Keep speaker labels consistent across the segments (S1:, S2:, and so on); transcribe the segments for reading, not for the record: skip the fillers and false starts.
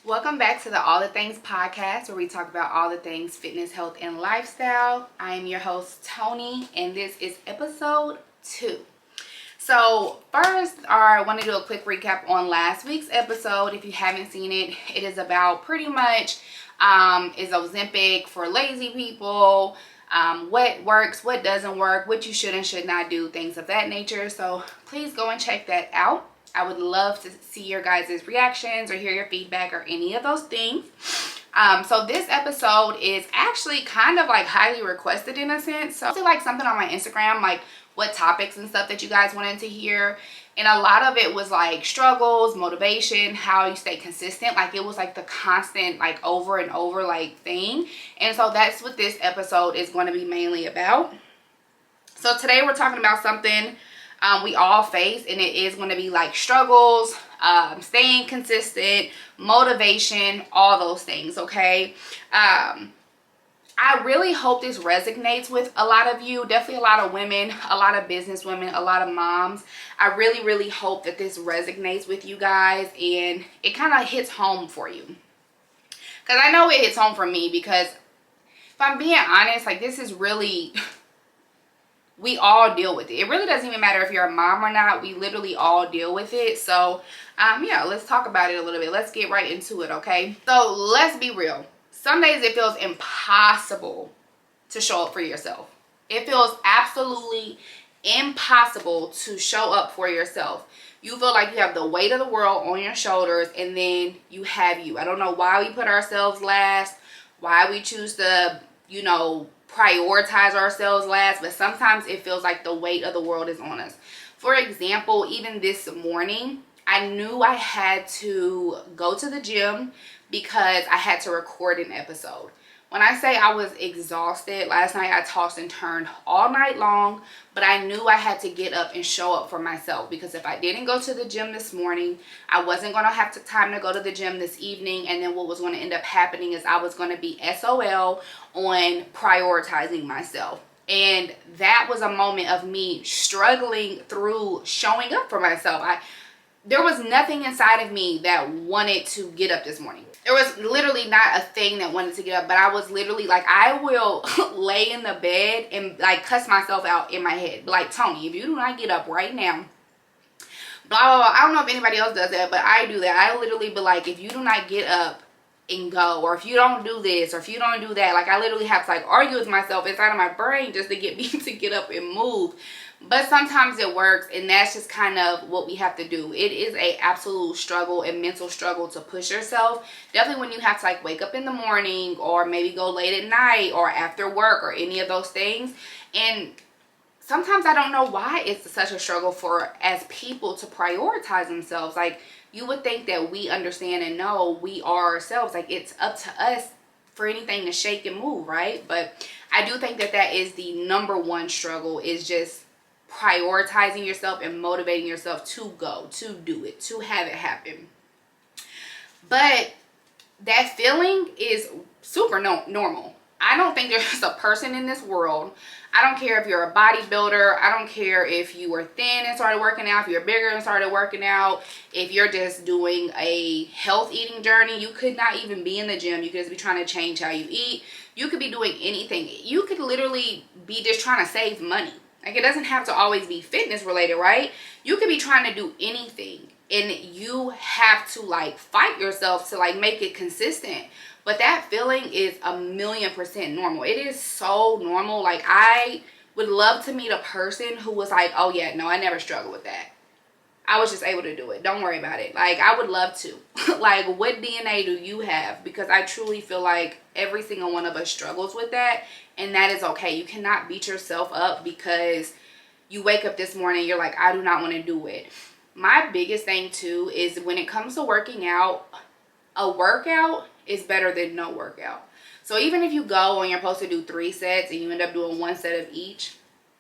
S1: Welcome back to the All the Things podcast, where we talk about all the things fitness, health, and lifestyle. I am your host, Tony, and this is episode 2. So first, I want to do a quick recap on last week's episode. If you haven't seen it, it is about pretty much is Ozempic for lazy people, what works, what doesn't work, what you should and should not do, things of that nature. So please go and check that out. I would love to see your guys' reactions or hear your feedback or any of those things. So this episode is actually kind of like highly requested in a sense. So I like something on my Instagram, like what topics and stuff that you guys wanted to hear. And a lot of it was like struggles, motivation, how you stay consistent. Like it was like the constant like over and over like thing. And so that's what this episode is going to be mainly about. So today we're talking about something we all face, and it is going to be like struggles, staying consistent, motivation, all those things. Okay. I really hope this resonates with a lot of you, definitely a lot of women, a lot of business women, a lot of moms. I really hope that this resonates with you guys and it kind of hits home for you, because I know it hits home for me. Because if I'm being honest, like this is really we all deal with it. It really doesn't even matter if you're a mom or not. We literally all deal with it. So yeah, let's talk about it a little bit. Let's get right into it. Okay, so let's be real. Some days it feels impossible to show up for yourself. It feels absolutely impossible to show up for yourself. You feel like you have the weight of the world on your shoulders, and then you have you. I don't know why we put ourselves last, why we choose to, prioritize ourselves last, but sometimes it feels like the weight of the world is on us. For example, even this morning, I knew I had to go to the gym because I had to record an episode. When I say I was exhausted, last night I tossed and turned all night long, but I knew I had to get up and show up for myself, because if I didn't go to the gym this morning, I wasn't going to have time to go to the gym this evening, and then what was going to end up happening is I was going to be SOL on prioritizing myself. And that was a moment of me struggling through showing up for myself. There was nothing inside of me that wanted to get up this morning. There was literally not a thing that wanted to get up, but I was literally like, I will lay in the bed and like cuss myself out in my head. Like, Tony, if you do not get up right now, blah, blah, blah. I don't know if anybody else does that, but I do that. I literally be like, if you do not get up and go, or if you don't do this, or if you don't do that, like I literally have to like argue with myself inside of my brain just to get me to get up and move. But sometimes it works, and that's just kind of what we have to do. It is a absolute struggle and mental struggle to push yourself. Definitely when you have to like wake up in the morning, or maybe go late at night, or after work, or any of those things. And sometimes I don't know why it's such a struggle for as people to prioritize themselves. Like, you would think that we understand and know we are ourselves. Like, it's up to us for anything to shake and move, right? But I do think that that is the number one struggle, is just prioritizing yourself and motivating yourself to go, to do it, to have it happen. But that feeling is super normal. I don't think there's a person in this world, I don't care if you're a bodybuilder, I don't care if you were thin and started working out, if you're bigger and started working out, if you're just doing a health eating journey, you could not even be in the gym, you could just be trying to change how you eat, you could be doing anything. You could literally be just trying to save money. Like, it doesn't have to always be fitness related, right? You could be trying to do anything, and you have to like fight yourself to like make it consistent. But that feeling is 1,000,000% normal. It is so normal. Like, I would love to meet a person who was like, oh yeah, no, I never struggled with that. I was just able to do it. Don't worry about it. Like, I would love to. Like, what DNA do you have? Because I truly feel like every single one of us struggles with that. And that is okay. You cannot beat yourself up because you wake up this morning, you're like, I do not want to do it. My biggest thing too is when it comes to working out, a workout is better than no workout. So even if you go and you're supposed to do 3 sets and you end up doing 1 set of each,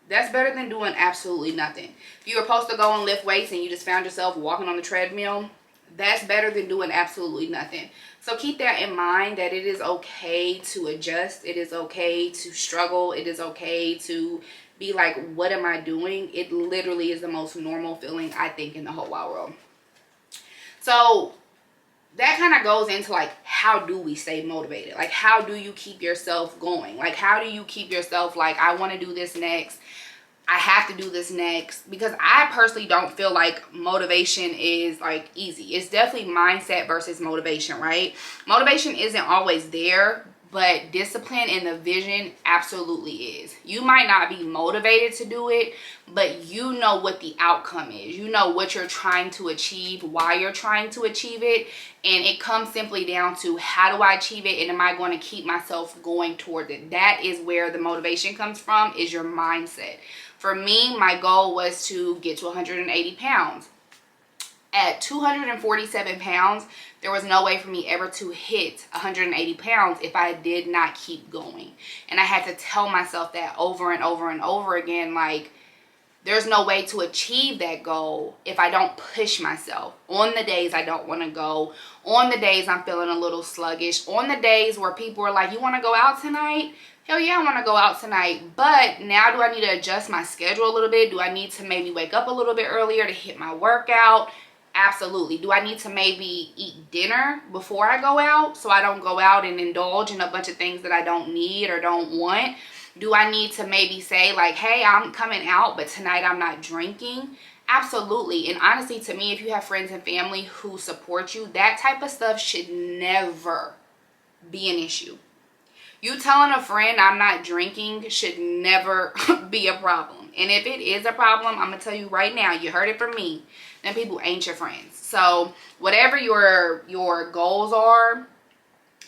S1: that's better than doing absolutely nothing. If you were supposed to go and lift weights and you just found yourself walking on the treadmill, that's better than doing absolutely nothing. So keep that in mind, that it is okay to adjust. It is okay to struggle. It is okay to be like, what am I doing? It literally is the most normal feeling, I think, in the whole wide world. So that kind of goes into like, how do we stay motivated? Like, how do you keep yourself going? Like, how do you keep yourself like, I want to do this next, I have to do this next? Because I personally don't feel like motivation is like easy. It's definitely mindset versus motivation, right? Motivation isn't always there, but discipline and the vision absolutely is. You might not be motivated to do it, but you know what the outcome is. You know what you're trying to achieve, why you're trying to achieve it. And it comes simply down to, how do I achieve it, and am I going to keep myself going toward it? That is where the motivation comes from, is your mindset. For me, my goal was to get to 180 pounds. At 247 pounds, there was no way for me ever to hit 180 pounds if I did not keep going. And I had to tell myself that over and over and over again, like, there's no way to achieve that goal if I don't push myself. On the days I don't want to go, on the days I'm feeling a little sluggish, on the days where people are like, you want to go out tonight? Hell yeah, I want to go out tonight. But now, do I need to adjust my schedule a little bit? Do I need to maybe wake up a little bit earlier to hit my workout? Absolutely. Do I need to maybe eat dinner before I go out, so I don't go out and indulge in a bunch of things that I don't need or don't want? Do I need to maybe say like, hey, I'm coming out, but tonight I'm not drinking? Absolutely. And honestly, to me, if you have friends and family who support you, that type of stuff should never be an issue. You telling a friend I'm not drinking should never be a problem. And if it is a problem, I'm going to tell you right now, you heard it from me, then people ain't your friends. So whatever your goals are,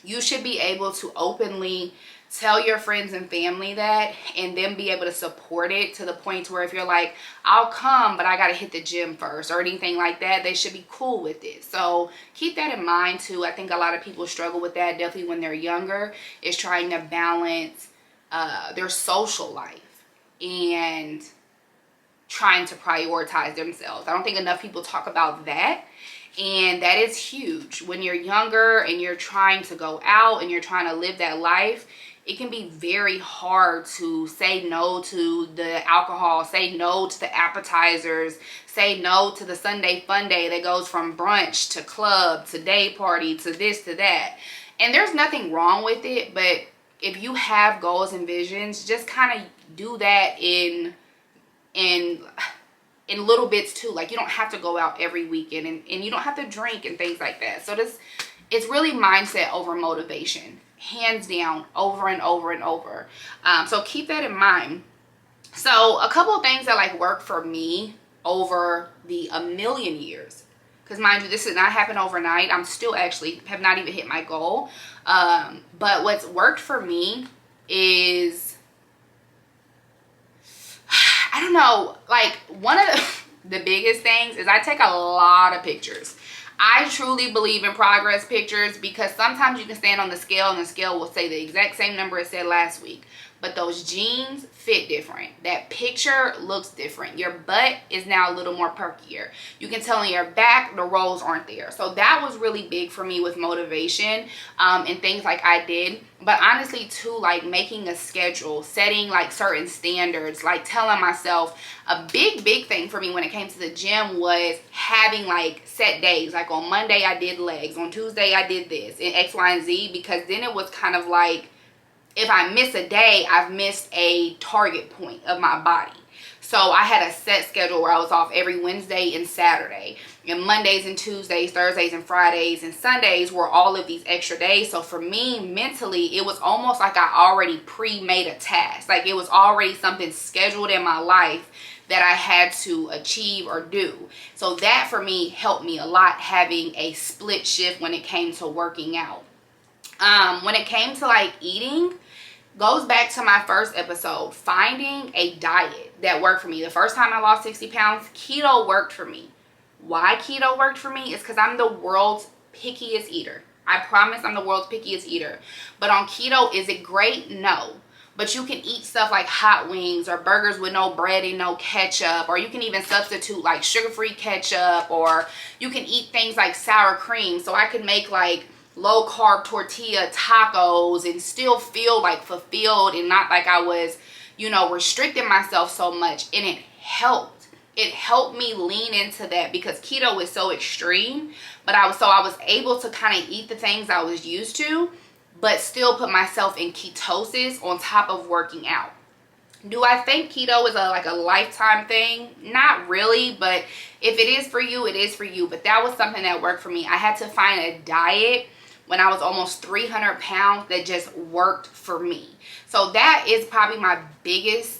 S1: you should be able to openly tell your friends and family that, and then be able to support it to the point where if you're like, I'll come, but I got to hit the gym first or anything like that, they should be cool with it. So keep that in mind too. I think a lot of people struggle with that, definitely when they're younger, is trying to balance their social life and trying to prioritize themselves. I don't think enough people talk about that. And that is huge. When you're younger and you're trying to go out and you're trying to live that life, it can be very hard to say no to the alcohol, say no to the appetizers, say no to the Sunday fun day that goes from brunch to club to day party to this to that. And there's nothing wrong with it, but if you have goals and visions, just kind of do that in little bits too. Like, you don't have to go out every weekend, and you don't have to drink and things like that. So it's really mindset over motivation, hands down, over and over and over. So keep that in mind. So a couple of things that like work for me over the a million years, because mind you, this did not happen overnight. I'm still actually have not even hit my goal. But what's worked for me is, I don't know, like one of the biggest things is I take a lot of pictures. I truly believe in progress pictures, because sometimes you can stand on the scale and the scale will say the exact same number it said last week, but those jeans fit different. That picture looks different. Your butt is now a little more perkier. You can tell in your back the rolls aren't there. So that was really big for me with motivation and things like I did. But honestly too, like making a schedule, setting like certain standards, like telling myself, a big thing for me when it came to the gym was having like set days. Like on Monday I did legs, on Tuesday I did this, and X, Y, and Z, because then it was kind of like, if I miss a day, I've missed a target point of my body. So I had a set schedule where I was off every Wednesday and Saturday. And Mondays and Tuesdays, Thursdays and Fridays and Sundays were all of these extra days. So for me, mentally, it was almost like I already pre-made a task. Like it was already something scheduled in my life that I had to achieve or do. So that for me helped me a lot, having a split shift when it came to working out. When it came to like eating, goes back to my first episode, finding a diet that worked for me. The first time I lost 60 pounds, keto worked for me. Why keto worked for me is because I'm the world's pickiest eater. I promise I'm the world's pickiest eater. But on keto, is it great? No. But you can eat stuff like hot wings or burgers with no bread and no ketchup, or you can even substitute like sugar-free ketchup, or you can eat things like sour cream. So I could make like low carb tortilla tacos and still feel like fulfilled and not like I was, restricting myself so much. And it helped. it helped me lean into that because keto is so extreme. But I was able to kind of eat the things I was used to, but still put myself in ketosis on top of working out. Do I think keto is a lifetime thing? Not really, but if it is for you, it is for you. But that was something that worked for me. I had to find a diet when I was almost 300 pounds that just worked for me. So that is probably my biggest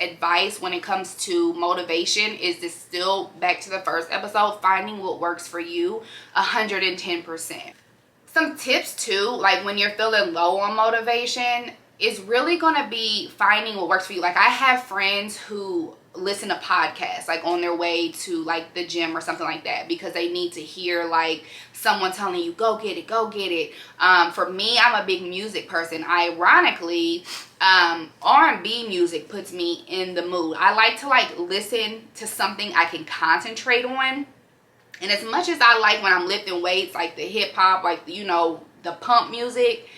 S1: advice when it comes to motivation, is to still, back to the first episode, finding what works for you 110%. Some tips too, like when you're feeling low on motivation, is really going to be finding what works for you. Like I have friends who listen to podcasts like on their way to like the gym or something like that, because they need to hear like someone telling you, go get it. For me, I'm a big music person. Ironically, R&B music puts me in the mood. I like to like listen to something I can concentrate on. And as much as I like when I'm lifting weights, like the hip hop, like, you know, the pump music,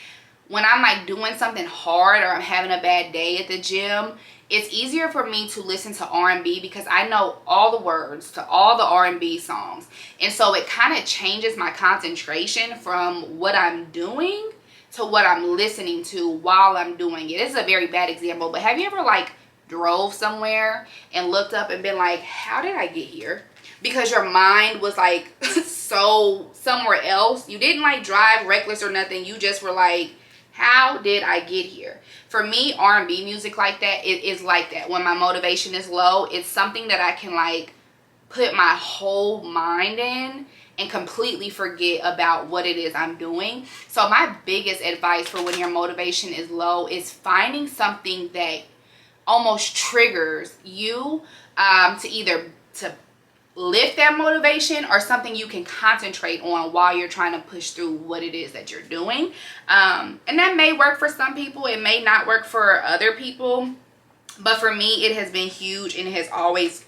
S1: when I'm like doing something hard or I'm having a bad day at the gym, it's easier for me to listen to R&B because I know all the words to all the R&B songs. And so it kind of changes my concentration from what I'm doing to what I'm listening to while I'm doing it. This is a very bad example, but have you ever like drove somewhere and looked up and been like, how did I get here? Because your mind was like so somewhere else. You didn't like drive reckless or nothing. You just were like, how did I get here? For me, R&B music like that, it is like that. When my motivation is low, it's something that I can like put my whole mind in and completely forget about what it is I'm doing. So my biggest advice for when your motivation is low is finding something that almost triggers you to either to lift that motivation, or something you can concentrate on while you're trying to push through what it is that you're doing. And that may work for some people, it may not work for other people, but for me it has been huge and it has always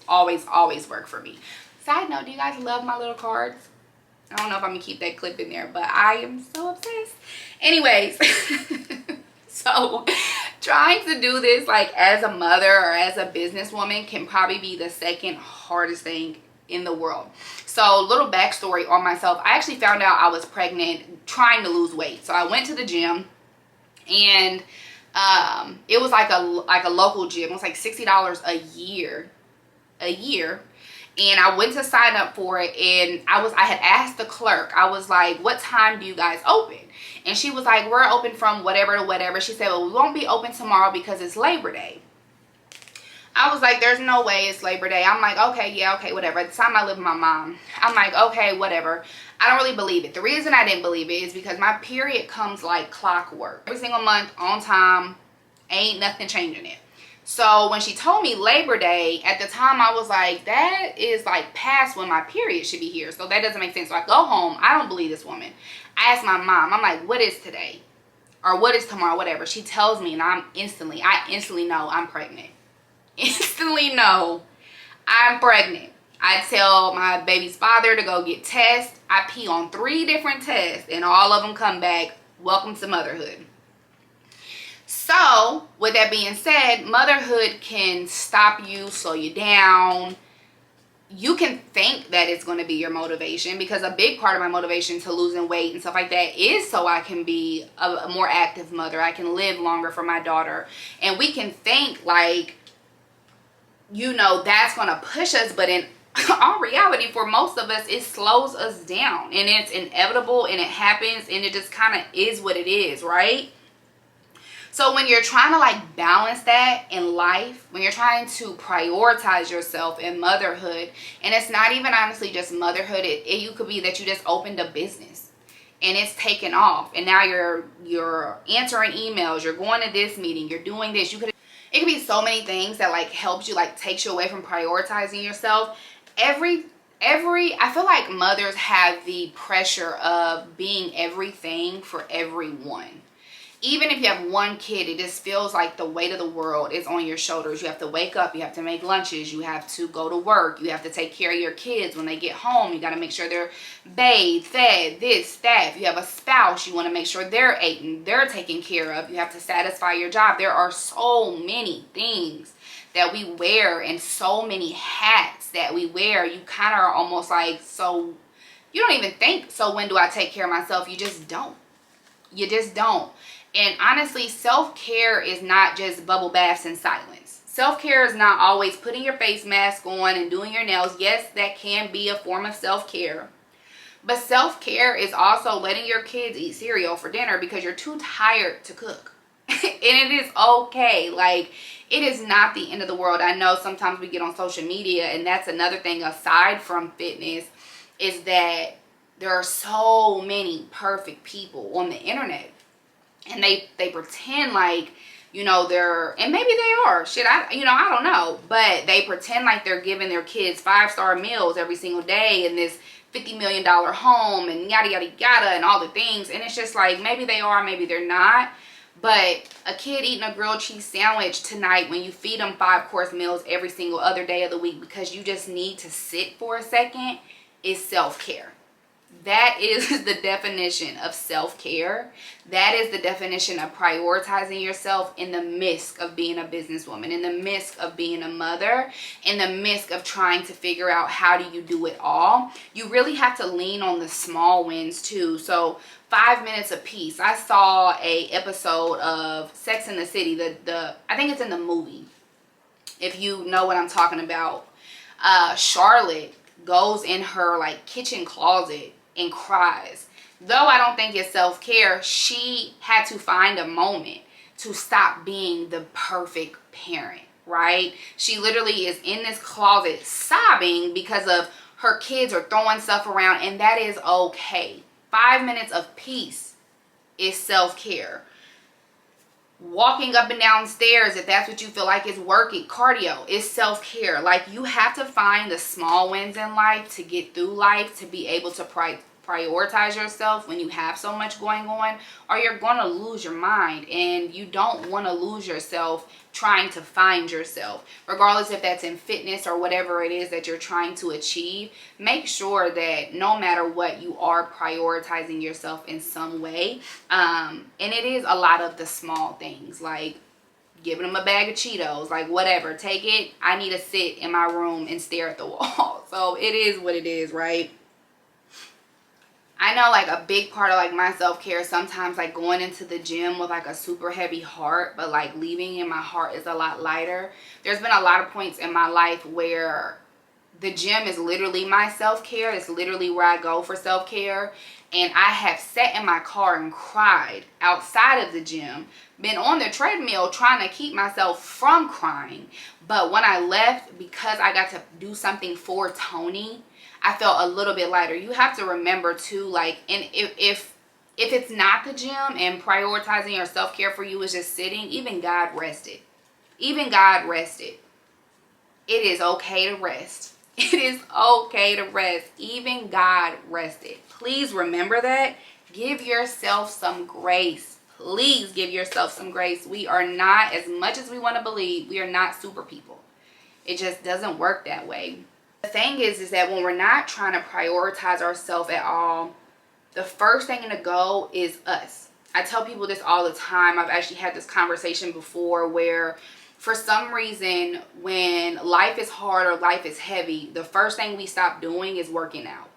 S1: worked for me. Side note, do you guys love my little cards? I don't know if I'm gonna keep that clip in there, but I am so obsessed. Anyways, so trying to do this like as a mother or as a businesswoman can probably be the second hardest thing in the world. So little backstory on myself. I actually found out I was pregnant trying to lose weight. So I went to the gym, and it was like a local gym. It was like $60 a year. And I went to sign up for it, and I had asked the clerk, I was like, what time do you guys open? And she was like, we're open from whatever to whatever. She said, well, we won't be open tomorrow because it's Labor Day. I was like, there's no way it's Labor Day. I'm like, okay, yeah, okay, whatever. At the time I lived with my mom. I'm like, okay, whatever. I don't really believe it. The reason I didn't believe it is because my period comes like clockwork. Every single month, on time, ain't nothing changing it. So when she told me Labor Day, at the time I was like, that is like past when my period should be here. So that doesn't make sense. So I go home. I don't believe this woman. I ask my mom. I'm like, what is today? Or what is tomorrow? Whatever. She tells me, and I instantly know I'm pregnant. Instantly know I'm pregnant. I tell my baby's father to go get tests. I pee on 3 different tests, and all of them come back, welcome to motherhood. So with that being said, motherhood can stop you, slow you down. You can think that it's going to be your motivation, because a big part of my motivation to losing weight and stuff like that is so I can be a more active mother. I can live longer for my daughter. And we can think like, you know, that's going to push us, but in all reality, for most of us, it slows us down, and it's inevitable, and it happens, and it just kind of is what it is, right? So when you're trying to like balance that in life, when you're trying to prioritize yourself in motherhood, and it's not even honestly just motherhood, you could be that you just opened a business and it's taken off, and now you're answering emails, you're going to this meeting, you're doing this. It could be so many things that like helps you, like takes you away from prioritizing yourself. I feel like mothers have the pressure of being everything for everyone. Even if you have one kid, it just feels like the weight of the world is on your shoulders. You have to wake up, you have to make lunches, you have to go to work, you have to take care of your kids when they get home. You got to make sure they're bathed, fed, this, that. If you have a spouse, you want to make sure they're eating, they're taken care of. You have to satisfy your job. There are so many things that we wear and so many hats that we wear, you kind of are almost like, so you don't even think, so when do I take care of myself? You just don't. You just don't. And honestly, self-care is not just bubble baths in silence. Self-care is not always putting your face mask on and doing your nails. Yes, that can be a form of self-care. But self-care is also letting your kids eat cereal for dinner because you're too tired to cook. And it is okay. Like, it is not the end of the world. I know sometimes we get on social media, and that's another thing aside from fitness, is that there are so many perfect people on the internet. And they pretend like, you know, they're, and maybe they are, shit, I don't know. But they pretend like they're giving their kids 5-star meals every single day in this $50 million home and yada, yada, yada, and all the things. And it's just like, maybe they are, maybe they're not. But a kid eating a grilled cheese sandwich tonight when you feed them 5-course meals every single other day of the week because you just need to sit for a second is self-care. That is the definition of self-care. That is the definition of prioritizing yourself in the midst of being a businesswoman, in the midst of being a mother, in the midst of trying to figure out how do you do it all. You really have to lean on the small wins too. So 5 minutes of peace. I saw a episode of Sex and the City. I think it's in the movie. If you know what I'm talking about, Charlotte goes in her like kitchen closet and cries. Though I don't think it's self-care, she had to find a moment to stop being the perfect parent, right? She literally is in this closet sobbing because of her kids are throwing stuff around, and that is okay. 5 minutes of peace is self-care. Walking up and down stairs, if that's what you feel like is working, cardio is self-care. Like, you have to find the small wins in life to get through life, to be able to prioritize yourself when you have so much going on, or you're going to lose your mind. And you don't want to lose yourself trying to find yourself, regardless if that's in fitness or whatever it is that you're trying to achieve. Make sure that no matter what, you are prioritizing yourself in some way. And it is a lot of the small things, like giving them a bag of Cheetos, like whatever, take it. I need to sit in my room and stare at the wall. So it is what it is, right? I know like a big part of like my self-care sometimes like going into the gym with like a super heavy heart, but like leaving in my heart is a lot lighter. There's been a lot of points in my life where the gym is literally my self-care. It's literally where I go for self-care. And I have sat in my car and cried outside of the gym, been on the treadmill trying to keep myself from crying. But when I left, because I got to do something for Tony, I felt a little bit lighter. You have to remember too, like, and if it's not the gym and prioritizing your self-care for you is just sitting, even God rested. Even God rested. It is okay to rest. It is okay to rest. Even God rested. Please remember that. Give yourself some grace. Please give yourself some grace. We are not, as much as we want to believe, we are not super people. It just doesn't work that way. The thing is that when we're not trying to prioritize ourselves at all, the first thing to go is us. I tell people this all the time. I've actually had this conversation before where for some reason when life is hard or life is heavy, the first thing we stop doing is working out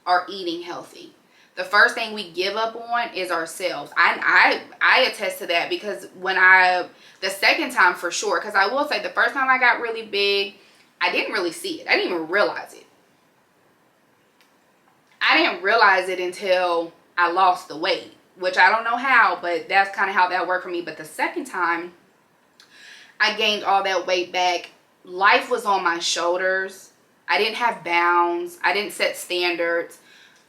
S1: or eating healthy. The first thing we give up on is ourselves. I attest to that because the second time for sure, because I will say the first time I got really big, I didn't really see it. I didn't even realize it. I didn't realize it until I lost the weight, which I don't know how, but that's kind of how that worked for me. But the second time I gained all that weight back, life was on my shoulders. I didn't have bounds. I didn't set standards.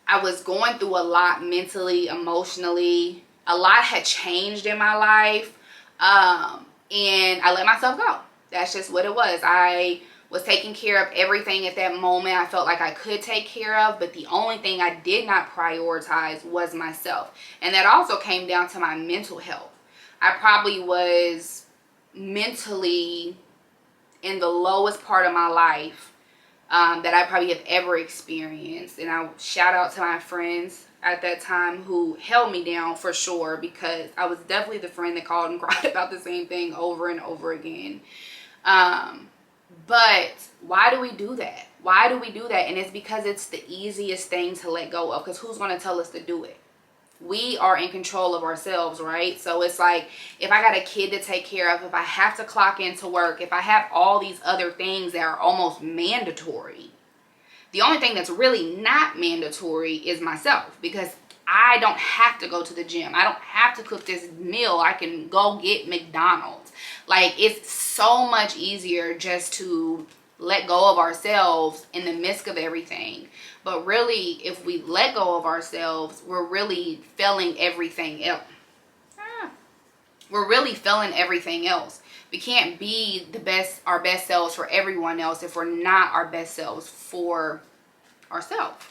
S1: I was going through a lot mentally, emotionally. A lot had changed in my life. And I let myself go. That's just what it was. I was taking care of everything at that moment I felt like I could take care of, but the only thing I did not prioritize was myself. And that also came down to my mental health. I probably was mentally in the lowest part of my life that I probably have ever experienced. And I shout out to my friends at that time who held me down for sure, because I was definitely the friend that called and cried about the same thing over and over again. But why do we do that? Why do we do that? And it's because it's the easiest thing to let go of, because who's going to tell us to do it? We are in control of ourselves, right? So it's like, if I got a kid to take care of, if I have to clock into work, if I have all these other things that are almost mandatory, the only thing that's really not mandatory is myself, because I don't have to go to the gym. I don't have to cook this meal. I can go get McDonald's. Like, it's so much easier just to let go of ourselves in the midst of everything. But really, if we let go of ourselves, we're really failing everything else. We're really failing everything else. We can't be our best selves for everyone else if we're not our best selves for ourselves.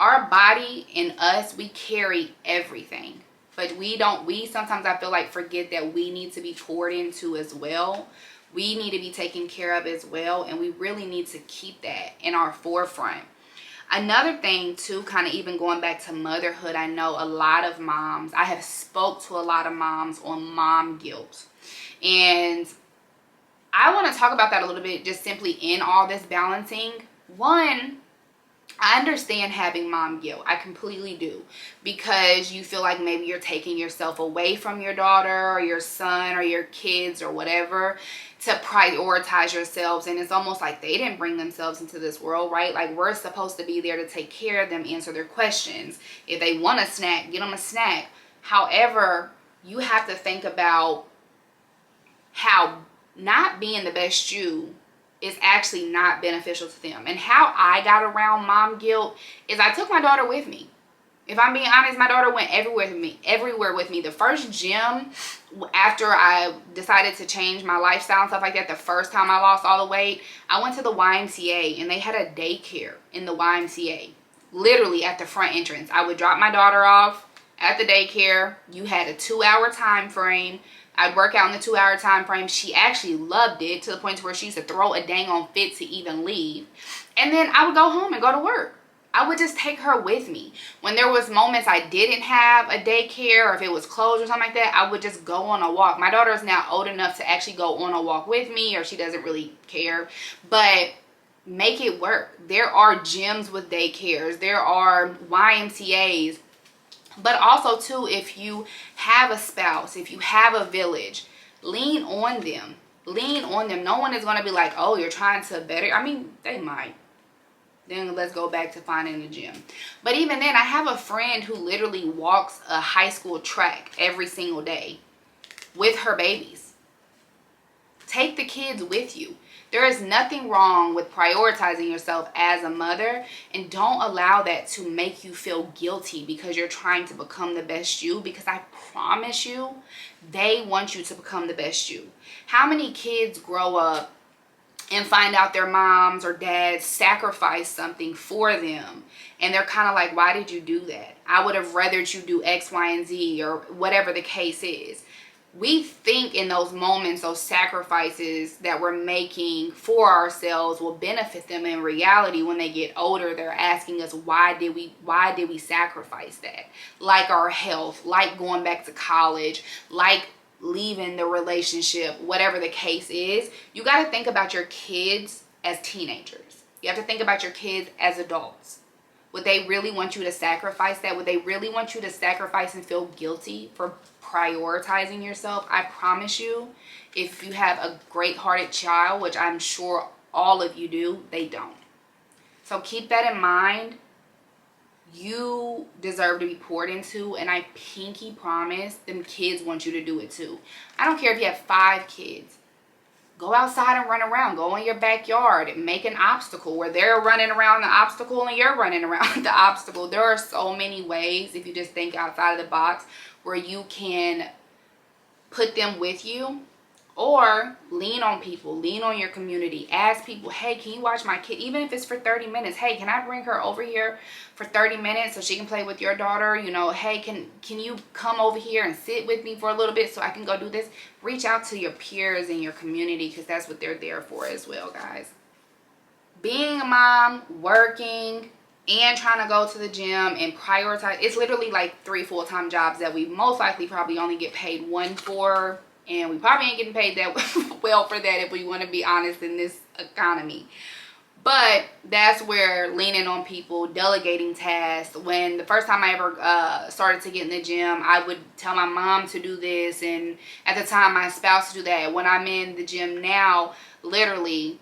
S1: Our body and us, we carry everything. But we sometimes, I feel like, forget that we need to be poured into as well. We need to be taken care of as well. And we really need to keep that in our forefront. Another thing too, kind of even going back to motherhood, I know a lot of moms, I have spoke to a lot of moms on mom guilt. And I want to talk about that a little bit, just simply in all this balancing. One, I understand having mom guilt. I completely do. Because you feel like maybe you're taking yourself away from your daughter or your son or your kids or whatever to prioritize yourselves. And it's almost like they didn't bring themselves into this world, right? Like, we're supposed to be there to take care of them, answer their questions. If they want a snack, get them a snack. However, you have to think about how not being the best you is actually not beneficial to them. And how I got around mom guilt is I took my daughter with me. If I'm being honest, my daughter went everywhere with me. The first gym, after I decided to change my lifestyle and stuff like that, the first time I lost all the weight, I went to the YMCA, and they had a daycare in the YMCA, literally at the front entrance. I would drop my daughter off at the daycare. You had a 2-hour time frame. I'd work out in the 2-hour time frame. She actually loved it, to the point where she used to throw a dang on fit to even leave. And then I would go home and go to work. I would just take her with me. When there was moments I didn't have a daycare, or if it was closed or something like that, I would just go on a walk. My daughter is now old enough to actually go on a walk with me, or she doesn't really care. But make it work. There are gyms with daycares. There are YMCAs. But also, too, if you have a spouse, if you have a village, lean on them. Lean on them. No one is going to be like, oh, you're trying to better. I mean, they might. Then let's go back to finding the gym. But even then, I have a friend who literally walks a high school track every single day with her babies. Take the kids with you. There is nothing wrong with prioritizing yourself as a mother, and don't allow that to make you feel guilty because you're trying to become the best you, because I promise you, they want you to become the best you. How many kids grow up and find out their moms or dads sacrificed something for them, and they're kind of like, why did you do that? I would have rather you do X, Y, and Z, or whatever the case is. We think in those moments, those sacrifices that we're making for ourselves will benefit them. In reality, when they get older, they're asking us, why did we sacrifice that? Like our health, like going back to college, like leaving the relationship, whatever the case is. You got to think about your kids as teenagers. You have to think about your kids as adults. Would they really want you to sacrifice that? Would they really want you to sacrifice and feel guilty for prioritizing yourself? I promise you, if you have a great-hearted child, which I'm sure all of you do, they don't. So keep that in mind. You deserve to be poured into, and I pinky promise them kids want you to do it too. I don't care if you have 5 kids. Go outside and run around. Go in your backyard and make an obstacle where they're running around the obstacle and you're running around the obstacle. There are so many ways, if you just think outside of the box, where you can put them with you. Or lean on people, lean on your community. Ask people, hey, can you watch my kid? Even if it's for 30 minutes. Hey, can I bring her over here for 30 minutes so she can play with your daughter? You know, hey, can you come over here and sit with me for a little bit so I can go do this? Reach out to your peers in your community, because that's what they're there for as well, guys. Being a mom, working, and trying to go to the gym and prioritize, it's literally like 3 full-time jobs that we most likely probably only get paid 1 for And we probably ain't getting paid that well for that if we want to be honest in this economy. But that's where leaning on people, delegating tasks. When the first time I ever started to get in the gym, I would tell my mom to do this, and at the time my spouse to do that. When I'm in the gym now, literally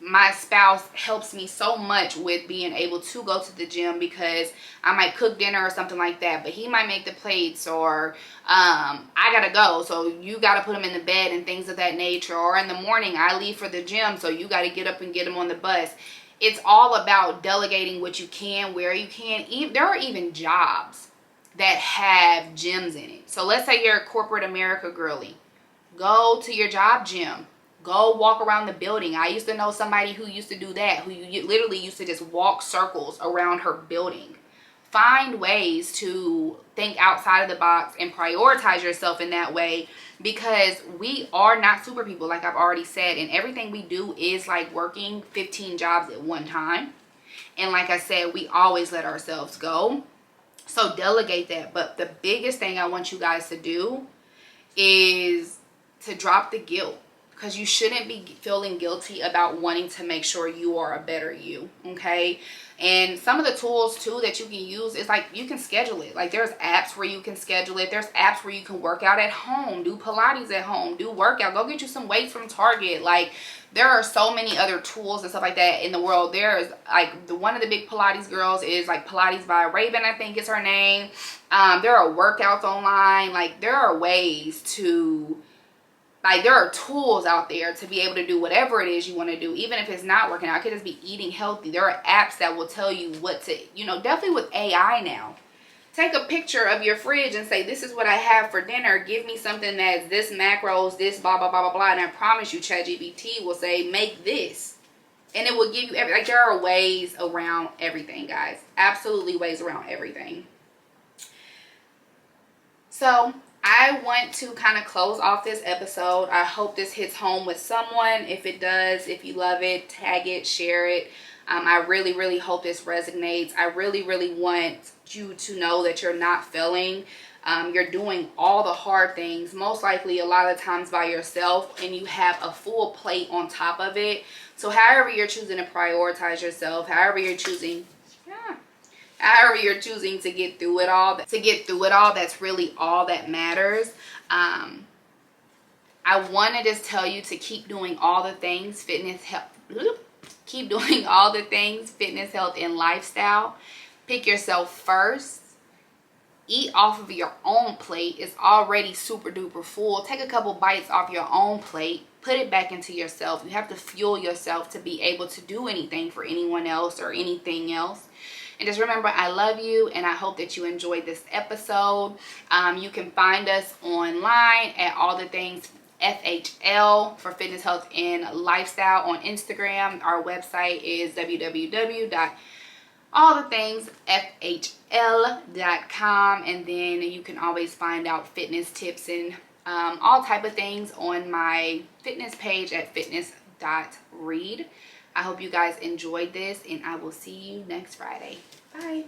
S1: my spouse helps me so much with being able to go to the gym, because I might cook dinner or something like that, but he might make the plates, or I gotta go, so you gotta put him in the bed and things of that nature. Or in the morning I leave for the gym, so you gotta get up and get him on the bus. It's all about delegating what you can, where you can. There are even jobs that have gyms in it. So let's say you're a corporate America girly. Go to your job gym. Go walk around the building. I used to know somebody who used to do that, who literally used to just walk circles around her building. Find ways to think outside of the box and prioritize yourself in that way, because we are not super people, like I've already said, and everything we do is like working 15 jobs at one time. And like I said, we always let ourselves go. So delegate that. But the biggest thing I want you guys to do is to drop the guilt, because you shouldn't be feeling guilty about wanting to make sure you are a better you, okay? And some of the tools too that you can use is like, you can schedule it. Like there's apps where you can schedule it. There's apps where you can work out at home, do Pilates at home, do workout, go get you some weights from Target. Like there are so many other tools and stuff like that in the world. There's like one of the big Pilates girls is like Pilates by Raven, I think is her name. There are workouts online. Like there are ways to, like there are tools out there to be able to do whatever it is you want to do, even if it's not working out. It could just be eating healthy. There are apps that will tell you what to, definitely with AI now. Take a picture of your fridge and say, this is what I have for dinner. Give me something that's this macros, this blah, blah, blah, blah, blah. And I promise you, ChatGPT will say, make this. And it will give you like there are ways around everything, guys. Absolutely ways around everything. So I want to kind of close off this episode. I hope this hits home with someone. If it does, if you love it, tag it, share it. I really, really hope this resonates. I really, really want you to know that you're not failing. You're doing all the hard things, most likely a lot of times by yourself, and you have a full plate on top of it. So however you're choosing to prioritize yourself, however you're choosing to get through it all, that's really all that matters. I want to just tell you to keep doing all the things fitness, health, and lifestyle. Pick yourself first. Eat off of your own plate. It's already super duper full. Take a couple bites off your own plate. Put it back into yourself. You have to fuel yourself to be able to do anything for anyone else or anything else. And just remember, I love you, and I hope that you enjoyed this episode. You can find us online at All the Things FHL for fitness, health, and lifestyle on Instagram. Our website is www.allthethingsfhl.com, and then you can always find out fitness tips and all type of things on my fitness page at fitness.read. I hope you guys enjoyed this, and I will see you next Friday. Bye.